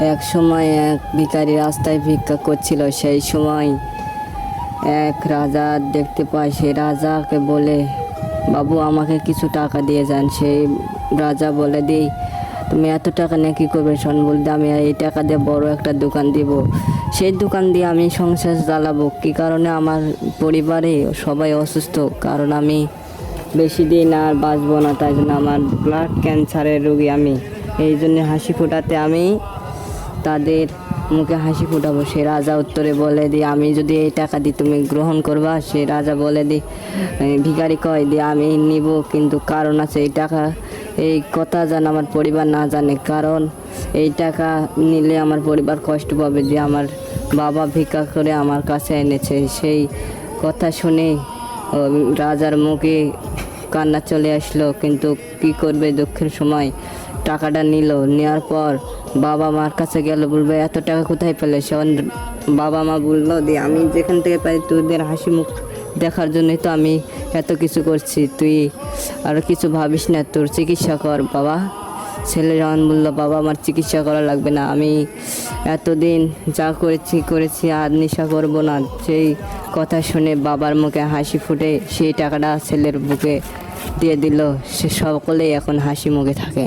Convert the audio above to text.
এক সময় এক ভিখারি রাস্তায় ভিক্ষা করছিল। সেই সময় এক রাজা দেখতে পায়। সেই রাজাকে বলে, বাবু আমাকে কিছু টাকা দিয়ে যান। সেই রাজা বলে, দিই তুমি এত টাকা নিয়ে কী করবে? শোন, বলতে আমি এই টাকা দিয়ে বড় একটা দোকান দিব, সেই দোকান দিয়ে আমি সংসার চালাবো। কী কারণে? আমার পরিবারে সবাই অসুস্থ, কারণ আমি বেশি দিন আর বাঁচবো না, তাই জন্য আমার ব্লাড ক্যান্সারের রোগী আমি। এই জন্য হাসি ফোটাতে আমি তাদের মুখে হাসি ফোটাবো। সে রাজা উত্তরে বলে, দি আমি যদি এই টাকা দিই তুমি গ্রহণ করবা? সে রাজা বলে, দি ভিখারি কয়, দি আমি নিব, কিন্তু কারণ আছে। এই টাকা, এই কথা যেন আমার পরিবার না জানে, কারণ এই টাকা নিলে আমার পরিবার কষ্ট পাবে যে আমার বাবা ভিক্ষা করে আমার কাছে এনেছে। সেই কথা শুনে রাজার মুখে কান্না চলে আসলো, কিন্তু কি করবে, দুঃখের সময় টাকাটা নিল। নেওয়ার পর বাবা মার কাছে গেল, বলবে এত টাকা কোথায় পেলে? বাবা মা বললো, দি আমি যেখান থেকে পাই তোদের হাসি মুখ দেখার জন্যই তো আমি এত কিছু করছি, তুই আর কিছু ভাবিস না, তোর চিকিৎসা কর বাবা। ছেলে যখন বললো, বাবা আমার চিকিৎসা করা লাগবে না, আমি এতদিন যা করেছি আর নেশা করব না। সেই কথা শুনে বাবার মুখে হাসি ফুটে সেই টাকাটা ছেলের বুকে দিয়ে দিল। সে সকলেই এখন হাসি মুখে থাকে।